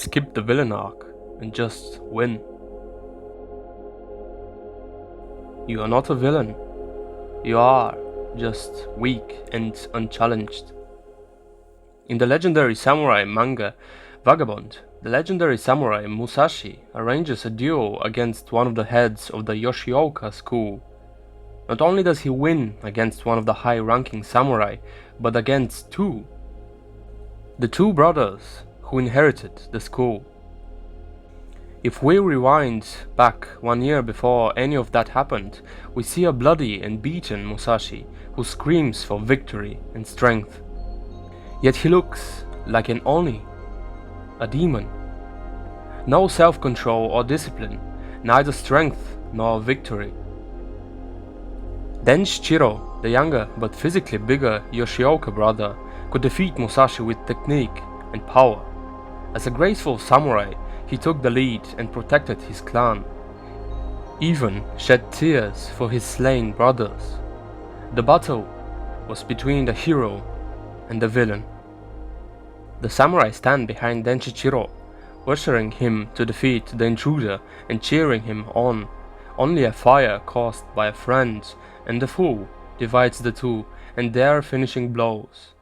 skip the villain arc and just win. You are not a villain. You are just weak and unchallenged. In the legendary samurai manga Vagabond, the legendary samurai Musashi arranges a duel against one of the heads of the Yoshioka school. Not only does he win against one of the high-ranking samurai, but against two. The two brothers who inherited the school. If we rewind back 1 year before any of that happened, we see a bloody and beaten Musashi who screams for victory and strength. Yet he looks like an Oni, a demon. No self-control or discipline, neither strength nor victory. Denshchiro, the younger but physically bigger Yoshioka brother, could defeat Musashi with technique and power. As a graceful samurai, he took the lead and protected his clan, even shed tears for his slain brothers. The battle was between the hero and the villain. The samurai stand behind Denshchiro, ushering him to defeat the intruder and cheering him on. Only a fire caused by a friend and the fool divides the two and their finishing blows.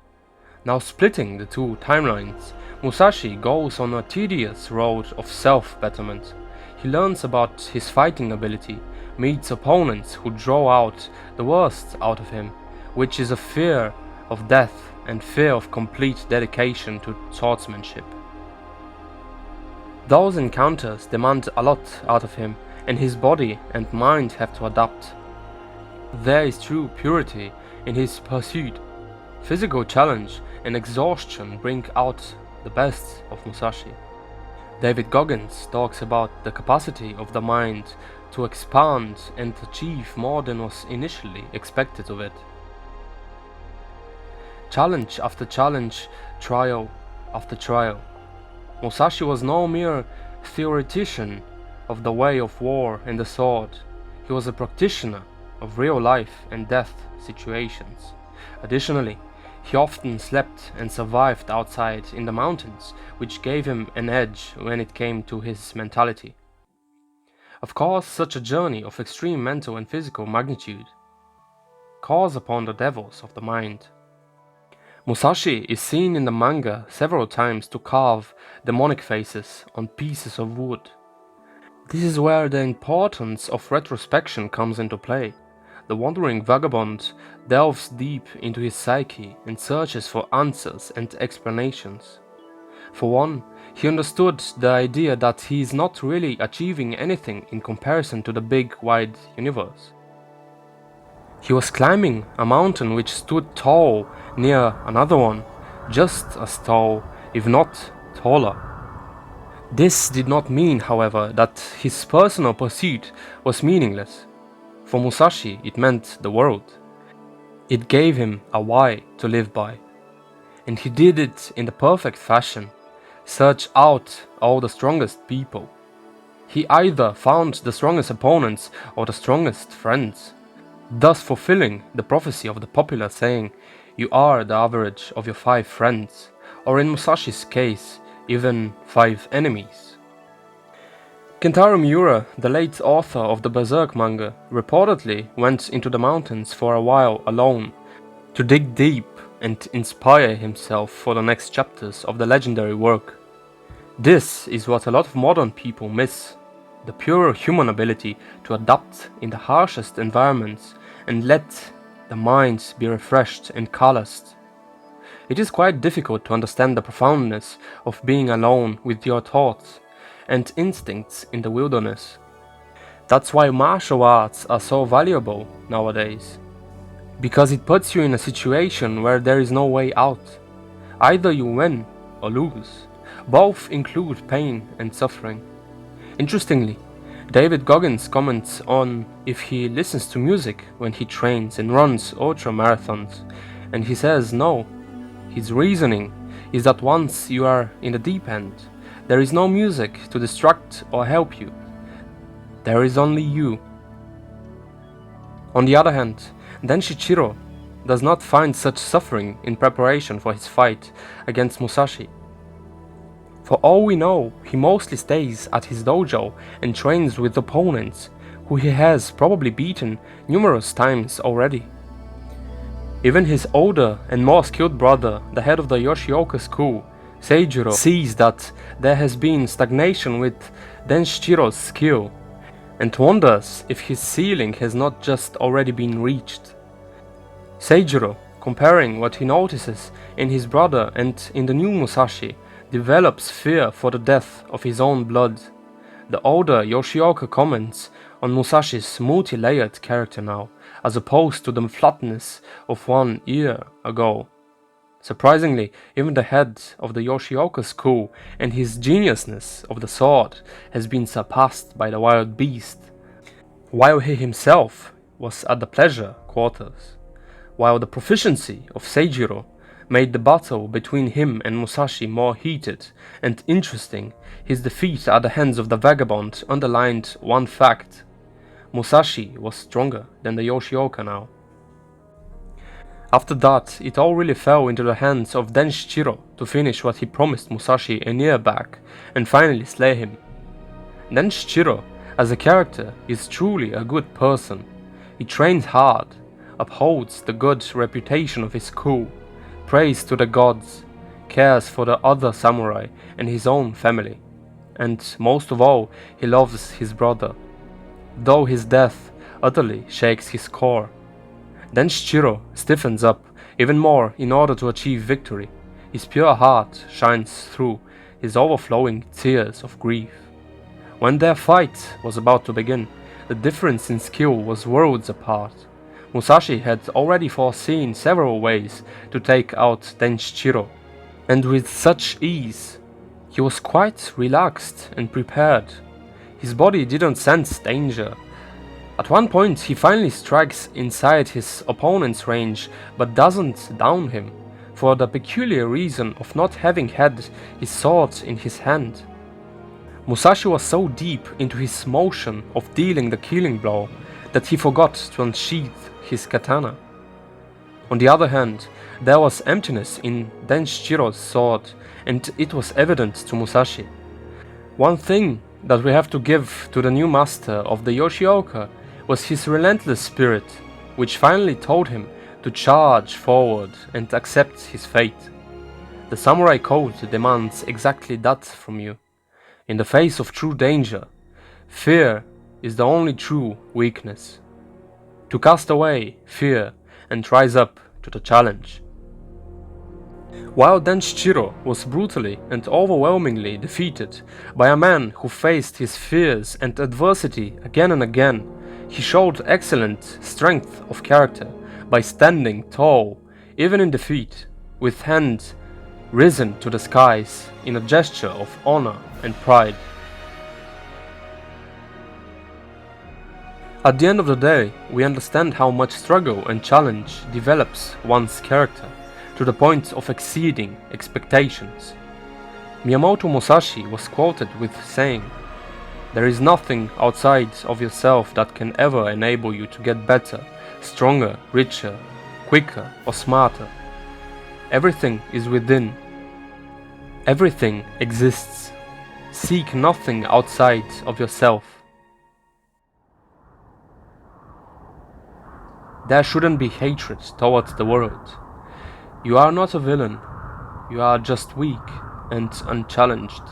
Now splitting the two timelines, Musashi goes on a tedious road of self-betterment. He learns about his fighting ability, meets opponents who draw out the worst out of him, which is a fear of death and fear of complete dedication to swordsmanship. Those encounters demand a lot out of him, and his body and mind have to adapt. There is true purity in his pursuit. Physical challenge and exhaustion bring out the best of Musashi. David Goggins talks about the capacity of the mind to expand and achieve more than was initially expected of it. Challenge after challenge, trial after trial. Musashi was no mere theoretician of the way of war and the sword. He was a practitioner of real life and death situations. Additionally, he often slept and survived outside in the mountains, which gave him an edge when it came to his mentality. Of course, such a journey of extreme mental and physical magnitude calls upon the devils of the mind. Musashi is seen in the manga several times to carve demonic faces on pieces of wood. This is where the importance of retrospection comes into play. The wandering vagabond delves deep into his psyche and searches for answers and explanations. For one, he understood the idea that he is not really achieving anything in comparison to the big, wide universe. He was climbing a mountain which stood tall near another one, just as tall, if not taller. This did not mean, however, that his personal pursuit was meaningless. For Musashi, it meant the world. It gave him a why to live by. And he did it in the perfect fashion. Search out all the strongest people. He either found the strongest opponents or the strongest friends, thus fulfilling the prophecy of the popular saying, "You are the average of your 5 friends," or in Musashi's case, even 5 enemies. Kentaro Miura, the late author of the Berserk manga, reportedly went into the mountains for a while alone to dig deep and inspire himself for the next chapters of the legendary work. This is what a lot of modern people miss: the pure human ability to adapt in the harshest environments and let the mind be refreshed and calloused. It is quite difficult to understand the profoundness of being alone with your thoughts and instincts in the wilderness. That's why martial arts are so valuable nowadays, because it puts you in a situation where there is no way out. Either you win or lose. Both include pain and suffering. Interestingly, David Goggins comments on if he listens to music when he trains and runs ultra marathons, and he says no. His reasoning is that once you are in the deep end, there is no music to distract or help you. There is only you. On the other hand, Denshchiro does not find such suffering in preparation for his fight against Musashi. For all we know, he mostly stays at his dojo and trains with opponents who he has probably beaten numerous times already. Even his older and more skilled brother, the head of the Yoshioka school, Seijiro, sees that there has been stagnation with Denshichiro's skill and wonders if his ceiling has not just already been reached. Seijiro, comparing what he notices in his brother and in the new Musashi, develops fear for the death of his own blood. The older Yoshioka comments on Musashi's multi-layered character now, as opposed to the flatness of 1 year ago. Surprisingly, even the head of the Yoshioka school and his geniusness of the sword has been surpassed by the wild beast, while he himself was at the pleasure quarters. While the proficiency of Seijiro made the battle between him and Musashi more heated and interesting, his defeat at the hands of the Vagabond underlined one fact: Musashi was stronger than the Yoshioka now. After that, it all really fell into the hands of Denshichiro to finish what he promised Musashi a year back and finally slay him. Denshichiro, as a character, is truly a good person. He trains hard, upholds the good reputation of his school, prays to the gods, cares for the other samurai and his own family, and most of all, he loves his brother, though his death utterly shakes his core. Denshichiro stiffens up even more in order to achieve victory. His pure heart shines through his overflowing tears of grief. When their fight was about to begin, the difference in skill was worlds apart. Musashi had already foreseen several ways to take out Denshichiro, and with such ease. He was quite relaxed and prepared. His body didn't sense danger. At one point he finally strikes inside his opponent's range, but doesn't down him, for the peculiar reason of not having had his sword in his hand. Musashi was so deep into his motion of dealing the killing blow that he forgot to unsheath his katana. On the other hand, there was emptiness in Denshichiro's sword, and it was evident to Musashi. One thing that we have to give to the new master of the Yoshioka was his relentless spirit, which finally told him to charge forward and accept his fate. The samurai code demands exactly that from you. In the face of true danger, fear is the only true weakness. To cast away fear and rise up to the challenge. While Denshichiro was brutally and overwhelmingly defeated by a man who faced his fears and adversity again and again, he showed excellent strength of character by standing tall, even in defeat, with hands risen to the skies in a gesture of honor and pride. At the end of the day, we understand how much struggle and challenge develops one's character, to the point of exceeding expectations. Miyamoto Musashi was quoted with saying, "There is nothing outside of yourself that can ever enable you to get better, stronger, richer, quicker, or smarter. Everything is within. Everything exists. Seek nothing outside of yourself." There shouldn't be hatred towards the world. You are not a villain. You are just weak and unchallenged.